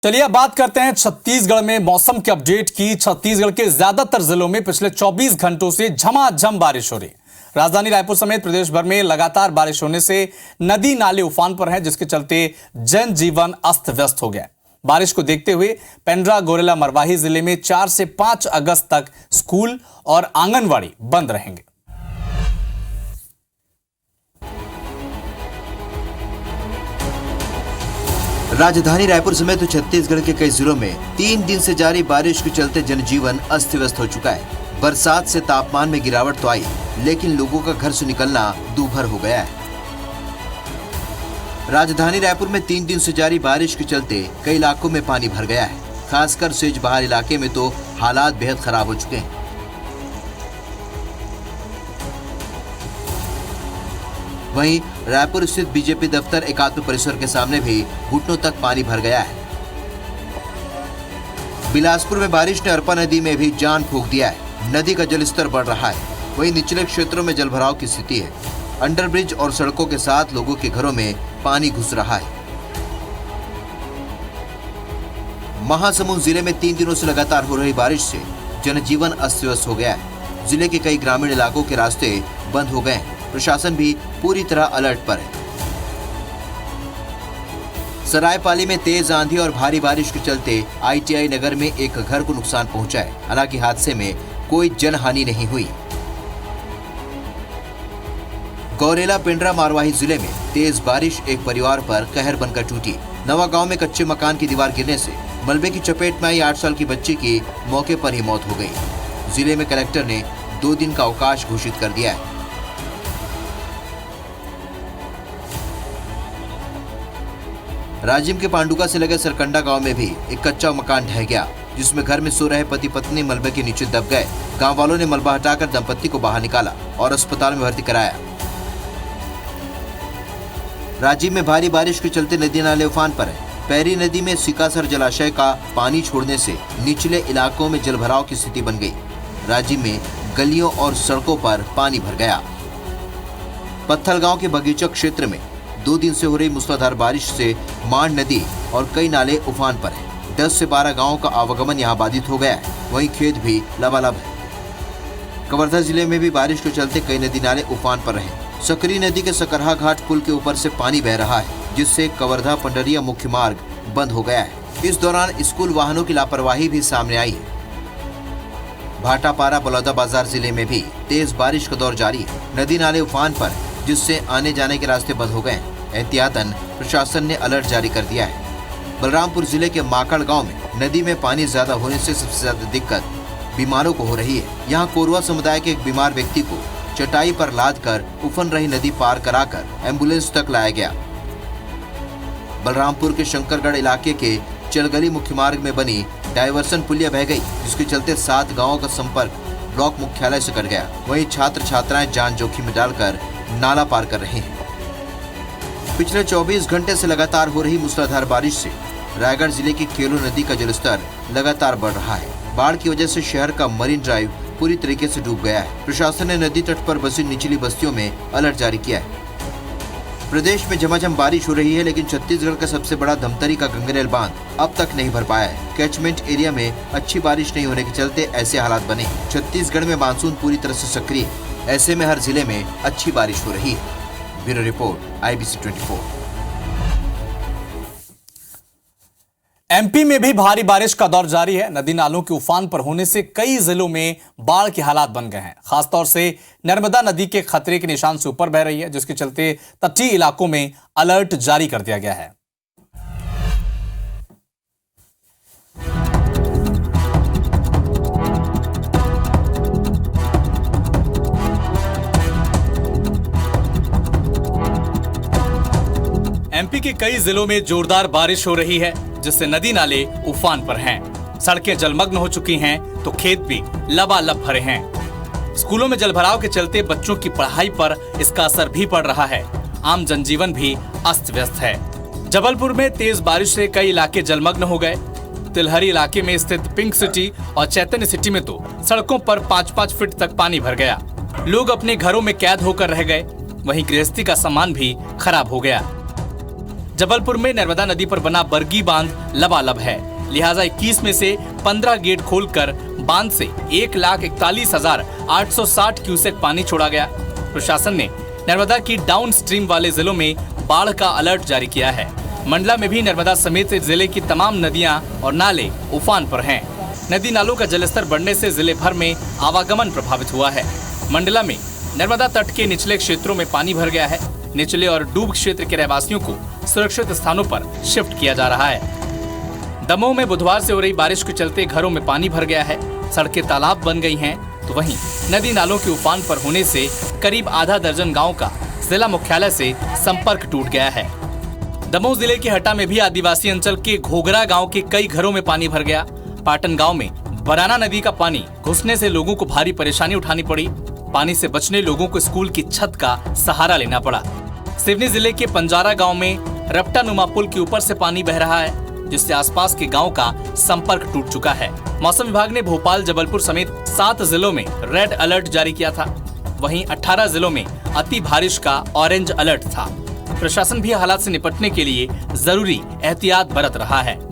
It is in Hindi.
चलिए अब बात करते हैं छत्तीसगढ़ में मौसम के अपडेट की। छत्तीसगढ़ के ज्यादातर जिलों में पिछले 24 घंटों से झमाझम बारिश हो रही। राजधानी रायपुर समेत प्रदेश भर में लगातार बारिश होने से नदी नाले उफान पर हैं, जिसके चलते जनजीवन अस्त व्यस्त हो गया। बारिश को देखते हुए पेंड्रा, गोरेला, मरवाही जिले में 4 से 5 अगस्त तक स्कूल और आंगनवाड़ी बंद रहेंगे। राजधानी रायपुर समेत छत्तीसगढ़ के कई जिलों में 3 दिन से जारी बारिश के चलते जनजीवन अस्त व्यस्त हो चुका है। बरसात से तापमान में गिरावट तो आई, लेकिन लोगों का घर से निकलना दूभर हो गया है। राजधानी रायपुर में 3 दिन से जारी बारिश के चलते कई इलाकों में पानी भर गया है। खासकर सेज बहार इलाके में तो हालात बेहद खराब हो चुके हैं। वहीं रायपुर स्थित बीजेपी दफ्तर एकात्म परिसर के सामने भी घुटनों तक पानी भर गया है। बिलासपुर में बारिश ने अरपा नदी में भी जान फूंक दिया है। नदी का जलस्तर बढ़ रहा है। वहीं निचले क्षेत्रों में जलभराव की स्थिति है। अंडरब्रिज और सड़कों के साथ लोगों के घरों में पानी घुस रहा है। महासमुंद जिले में 3 दिनों से लगातार हो रही बारिश से जनजीवन अस्त व्यस्त हो गया है। जिले के कई ग्रामीण इलाकों के रास्ते बंद हो गए हैं। प्रशासन भी पूरी तरह अलर्ट पर है। सरायपाली में तेज आंधी और भारी बारिश के चलते ITI नगर में एक घर को नुकसान पहुंचा है। हालांकि हादसे में कोई जनहानि नहीं हुई। गौरेला, पेंड्रा, मरवाही जिले में तेज बारिश एक परिवार पर कहर बनकर टूटी। नवा गांव में कच्चे मकान की दीवार गिरने से मलबे की चपेट में आई 8 साल की बच्ची की मौके पर ही मौत हो गई। जिले में कलेक्टर ने 2 दिन का अवकाश घोषित कर दिया है। राजिम के पांडुका से लगे सरकंडा गांव में भी एक कच्चा मकान ढह गया, जिसमें घर में सो रहे पति पत्नी मलबे के नीचे दब गए। गांव वालों ने मलबा हटाकर दंपत्ति को बाहर निकाला और अस्पताल में भर्ती कराया। राजिम में भारी बारिश के चलते नदी नाले उफान पर है। पैरी नदी में सिकासर जलाशय का पानी छोड़ने से निचले इलाकों में जलभराव की स्थिति बन गई। राजिम में गलियों और सड़कों पर पानी भर गया। पत्थल गांव के बगीचा क्षेत्र में 2 दिन से हो रही मूसलाधार बारिश से मांड नदी और कई नाले उफान पर हैं। 10 से 12 गांवों का आवागमन यहां बाधित हो गया है। वहीं खेत भी लबालब है। कवर्धा जिले में भी बारिश के चलते कई नदी नाले उफान पर रहे। सकरी नदी के सकरहा घाट पुल के ऊपर से पानी बह रहा है, जिससे कवर्धा पंडरिया मुख्य मार्ग बंद हो गया है। इस दौरान स्कूल वाहनों की लापरवाही भी सामने आई है। भाटापारा, बलौदाबाजार जिले में भी तेज बारिश का दौर जारी है। नदी नाले उफान पर, जिससे आने जाने के रास्ते बंद हो गए। एहतियातन प्रशासन ने अलर्ट जारी कर दिया है। बलरामपुर जिले के माकड़ गांव में नदी में पानी ज्यादा होने से सबसे ज्यादा दिक्कत बीमारों को हो रही है। यहां कोरवा समुदाय के एक बीमार व्यक्ति को चटाई पर लादकर उफन रही नदी पार कराकर एम्बुलेंस तक लाया गया। बलरामपुर के शंकरगढ़ इलाके के चलगली मुख्य मार्ग में बनी डायवर्सन पुलिया बह गई, जिसके चलते 7 गाँवों का संपर्क ब्लॉक मुख्यालय से कट गया। वहीं छात्र छात्राएं जान जोखिम में डालकर नाला पार कर रहे हैं। पिछले 24 घंटे से लगातार हो रही मूसलाधार बारिश से रायगढ़ जिले की केलो नदी का जलस्तर लगातार बढ़ रहा है। बाढ़ की वजह से शहर का मरीन ड्राइव पूरी तरीके से डूब गया है। प्रशासन ने नदी तट पर बसी निचली बस्तियों में अलर्ट जारी किया है। प्रदेश में झमाझम बारिश हो रही है, लेकिन छत्तीसगढ़ का सबसे बड़ा धमतरी का गंगरेल बांध अब तक नहीं भर पाया है। कैचमेंट एरिया में अच्छी बारिश नहीं होने के चलते ऐसे हालात बने। छत्तीसगढ़ में मानसून पूरी तरह से सक्रिय है। ऐसे में हर जिले में अच्छी बारिश हो रही है। Bureau report, IBC 24। MP में भी भारी बारिश का दौर जारी है। नदी नालों के उफान पर होने से कई जिलों में बाढ़ के हालात बन गए हैं। खासतौर से नर्मदा नदी के खतरे के निशान से ऊपर बह रही है, जिसके चलते तटीय इलाकों में अलर्ट जारी कर दिया गया है। MP के कई जिलों में जोरदार बारिश हो रही है, जिससे नदी नाले उफान पर हैं। सड़कें जलमग्न हो चुकी हैं, तो खेत भी लबालब भरे हैं। स्कूलों में जलभराव के चलते बच्चों की पढ़ाई पर इसका असर भी पड़ रहा है। आम जनजीवन भी अस्त व्यस्त है। जबलपुर में तेज बारिश से कई इलाके जलमग्न हो गए। तिलहरी इलाके में स्थित पिंक सिटी और चैतन्य सिटी में तो सड़कों पर 5-5 फीट तक पानी भर गया। लोग अपने घरों में कैद होकर रह गए। वहीं गृहस्थी का सामान भी खराब हो गया। जबलपुर में नर्मदा नदी पर बना बरगी बांध लबालब है, लिहाजा 21 में से 15 गेट खोलकर बांध से 1,41,860 क्यूसेक पानी छोड़ा गया। प्रशासन ने नर्मदा की डाउन स्ट्रीम वाले जिलों में बाढ़ का अलर्ट जारी किया है। मंडला में भी नर्मदा समेत जिले की तमाम नदियां और नाले उफान पर हैं। नदी नालों का जलस्तर बढ़ने से जिले भर में आवागमन प्रभावित हुआ है। मंडला में नर्मदा तट के निचले क्षेत्रों में पानी भर गया है। निचले और डूब क्षेत्र के रहवासियों को सुरक्षित स्थानों पर शिफ्ट किया जा रहा है। दमोह में बुधवार से हो रही बारिश के चलते घरों में पानी भर गया है, सड़कें तालाब बन गई हैं, तो वहीं नदी नालों के उफान पर होने से करीब आधा दर्जन गांव का जिला मुख्यालय से संपर्क टूट गया है। दमोह जिले के हटा में भी आदिवासी अंचल के घोघरा गांव के कई घरों में पानी भर गया। पाटन गांव में बराना नदी का पानी घुसने से लोगों को भारी परेशानी उठानी पड़ी। पानी से बचने लोगों को स्कूल की छत का सहारा लेना पड़ा। सिवनी जिले के पंजारा गांव में रपटा नुमा पुल के ऊपर से पानी बह रहा है, जिससे आसपास के गांव का संपर्क टूट चुका है। मौसम विभाग ने भोपाल, जबलपुर समेत 7 जिलों में रेड अलर्ट जारी किया था। वहीं 18 जिलों में अति बारिश का ऑरेंज अलर्ट था। प्रशासन भी हालात से निपटने के लिए जरूरी एहतियात बरत रहा है।